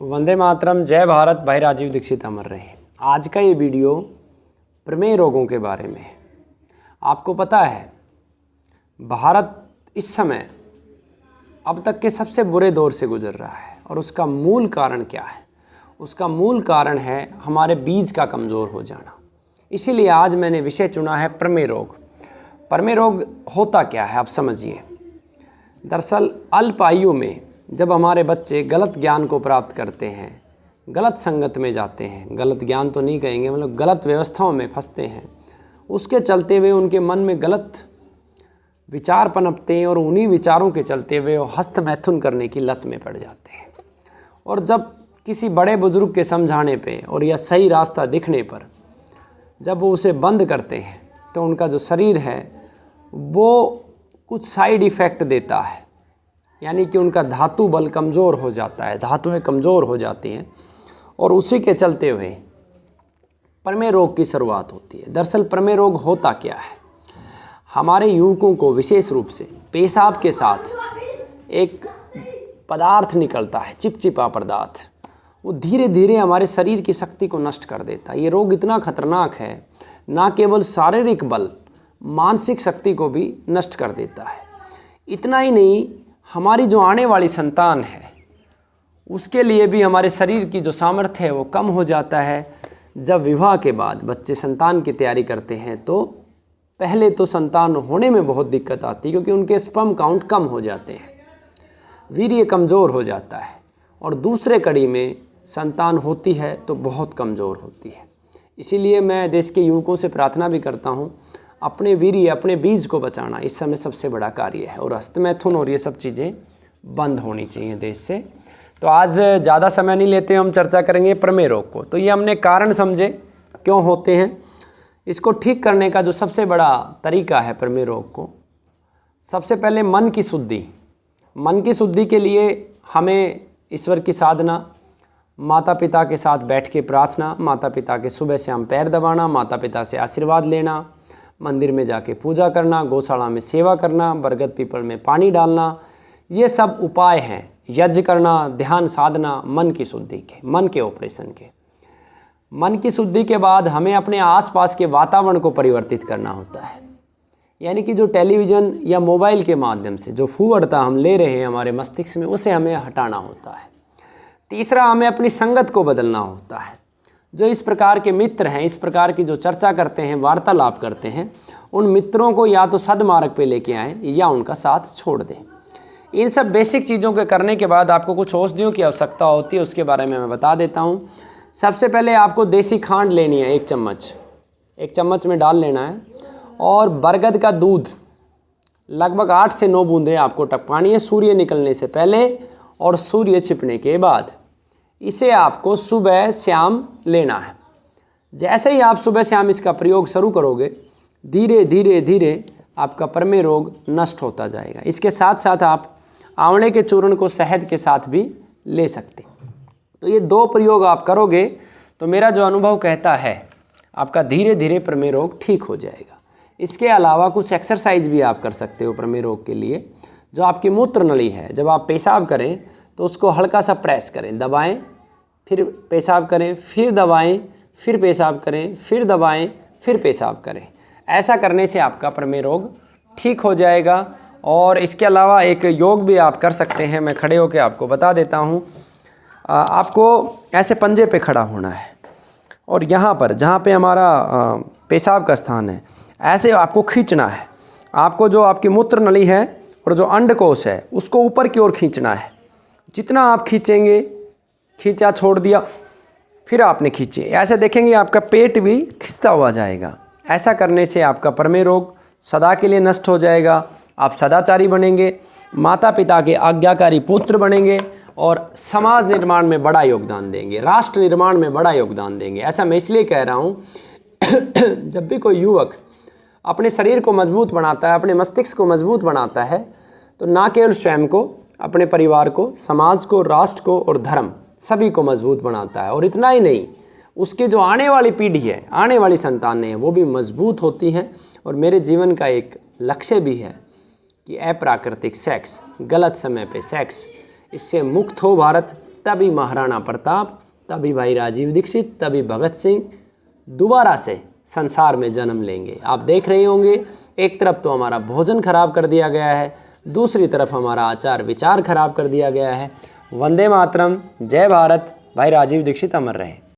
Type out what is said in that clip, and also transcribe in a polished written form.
वंदे मातरम, जय भारत। भाई राजीव दीक्षित अमर रहे। आज का ये वीडियो प्रमेय रोगों के बारे में है। आपको पता है भारत इस समय अब तक के सबसे बुरे दौर से गुजर रहा है और उसका मूल कारण क्या है? उसका मूल कारण है हमारे बीज का कमज़ोर हो जाना। इसीलिए आज मैंने विषय चुना है प्रमेय रोग। प्रमेय रोग होता क्या है आप समझिए। दरअसल अल्प आयु में जब हमारे बच्चे गलत ज्ञान को प्राप्त करते हैं, गलत संगत में जाते हैं, गलत ज्ञान तो नहीं कहेंगे, मतलब गलत व्यवस्थाओं में फंसते हैं, उसके चलते हुए उनके मन में गलत विचार पनपते हैं और उन्हीं विचारों के चलते हुए वो हस्त मैथुन करने की लत में पड़ जाते हैं। और जब किसी बड़े बुजुर्ग के समझाने पे और या सही रास्ता दिखने पर जब वो उसे बंद करते हैं तो उनका जो शरीर है वो कुछ साइड इफ़ेक्ट देता है, यानी कि उनका धातु बल कमज़ोर हो जाता है, धातुएं कमज़ोर हो जाती हैं और उसी के चलते हुए प्रमेय रोग की शुरुआत होती है। दरअसल प्रमेय रोग होता क्या है? हमारे युवकों को विशेष रूप से पेशाब के साथ एक पदार्थ निकलता है, चिपचिपा पदार्थ, वो धीरे धीरे हमारे शरीर की शक्ति को नष्ट कर देता है। ये रोग इतना खतरनाक है, ना केवल शारीरिक बल, मानसिक शक्ति को भी नष्ट कर देता है। इतना ही नहीं, हमारी जो आने वाली संतान है उसके लिए भी हमारे शरीर की जो सामर्थ्य है वो कम हो जाता है। जब विवाह के बाद बच्चे संतान की तैयारी करते हैं तो पहले तो संतान होने में बहुत दिक्कत आती है, क्योंकि उनके स्पर्म काउंट कम हो जाते हैं, वीर्य कमज़ोर हो जाता है, और दूसरे कड़ी में संतान होती है तो बहुत कमज़ोर होती है। इसीलिए मैं देश के युवकों से प्रार्थना भी करता हूँ, अपने वीर्य, अपने बीज को बचाना इस समय सबसे बड़ा कार्य है, और हस्तमैथुन और ये सब चीज़ें बंद होनी चाहिए देश से। तो आज ज़्यादा समय नहीं लेते, हम चर्चा करेंगे प्रमेय रोग को। तो ये हमने कारण समझे क्यों होते हैं। इसको ठीक करने का जो सबसे बड़ा तरीका है प्रमेय रोग को, सबसे पहले मन की शुद्धि। मन की शुद्धि के लिए हमें ईश्वर की साधना, माता पिता के साथ बैठ के प्रार्थना, माता पिता के सुबह शाम पैर दबाना, माता पिता से आशीर्वाद लेना, मंदिर में जाके पूजा करना, गौशाला में सेवा करना, बरगद पीपल में पानी डालना, ये सब उपाय हैं। यज्ञ करना, ध्यान साधना, मन की शुद्धि के, मन के ऑपरेशन के। मन की शुद्धि के बाद हमें अपने आसपास के वातावरण को परिवर्तित करना होता है, यानी कि जो टेलीविज़न या मोबाइल के माध्यम से जो फूहड़ता हम ले रहे हैं हमारे मस्तिष्क में, उसे हमें हटाना होता है। तीसरा, हमें अपनी संगत को बदलना होता है। जो इस प्रकार के मित्र हैं, इस प्रकार की जो चर्चा करते हैं, वार्तालाप करते हैं, उन मित्रों को या तो सद्मार्ग पे लेके आएँ या उनका साथ छोड़ दें। इन सब बेसिक चीज़ों के करने के बाद आपको कुछ औषधियों की आवश्यकता होती है, उसके बारे में मैं बता देता हूँ। सबसे पहले आपको देसी खांड लेनी है, एक चम्मच में डाल लेना है, और बरगद का दूध लगभग 8 से 9 बूंदें आपको टपकानी है सूर्य निकलने से पहले और सूर्य छिपने के बाद। इसे आपको सुबह शाम लेना है। जैसे ही आप सुबह शाम इसका प्रयोग शुरू करोगे, धीरे धीरे धीरे आपका प्रमेय रोग नष्ट होता जाएगा। इसके साथ साथ आप आंवले के चूर्ण को शहद के साथ भी ले सकते हैं। तो ये 2 प्रयोग आप करोगे तो मेरा जो अनुभव कहता है आपका धीरे धीरे प्रमेय रोग ठीक हो जाएगा। इसके अलावा कुछ एक्सरसाइज भी आप कर सकते हो प्रमेय रोग के लिए। जो आपकी मूत्र नली है, जब आप पेशाब करें तो उसको हल्का सा प्रेस करें, दबाएं, फिर पेशाब करें, फिर दबाएं, फिर पेशाब करें, फिर दबाएं, फिर पेशाब करें। ऐसा करने से आपका प्रमेय रोग ठीक हो जाएगा। और इसके अलावा एक योग भी आप कर सकते हैं, मैं खड़े होकर आपको बता देता हूँ। आपको ऐसे पंजे पे खड़ा होना है और यहाँ पर जहाँ पे हमारा पेशाब का स्थान है, ऐसे आपको खींचना है। आपको जो आपकी मूत्र नली है और जो अंडकोश है उसको ऊपर की ओर खींचना है। जितना आप खींचेंगे, खींचा, छोड़ दिया, फिर आपने खींचे, ऐसे देखेंगे आपका पेट भी खिंचता हुआ जाएगा। ऐसा करने से आपका प्रमेय रोग सदा के लिए नष्ट हो जाएगा। आप सदाचारी बनेंगे, माता पिता के आज्ञाकारी पुत्र बनेंगे और समाज निर्माण में बड़ा योगदान देंगे, राष्ट्र निर्माण में बड़ा योगदान देंगे। ऐसा मैं इसलिए कह रहा हूँ जब भी कोई युवक अपने शरीर को मजबूत बनाता है, अपने मस्तिष्क को मजबूत बनाता है, तो ना केवल स्वयं को, अपने परिवार को, समाज को, राष्ट्र को और धर्म सभी को मजबूत बनाता है। और इतना ही नहीं, उसके जो आने वाली पीढ़ी है, आने वाली संतानें हैं, वो भी मजबूत होती हैं। और मेरे जीवन का एक लक्ष्य भी है कि अप्राकृतिक सेक्स, गलत समय पे सेक्स, इससे मुक्त हो भारत, तभी महाराणा प्रताप, तभी भाई राजीव दीक्षित, तभी भगत सिंह दोबारा से संसार में जन्म लेंगे। आप देख रहे होंगे, एक तरफ तो हमारा भोजन खराब कर दिया गया है, दूसरी तरफ हमारा आचार विचार खराब कर दिया गया है। वंदे मातरम, जय भारत, भाई राजीव दीक्षित अमर रहे।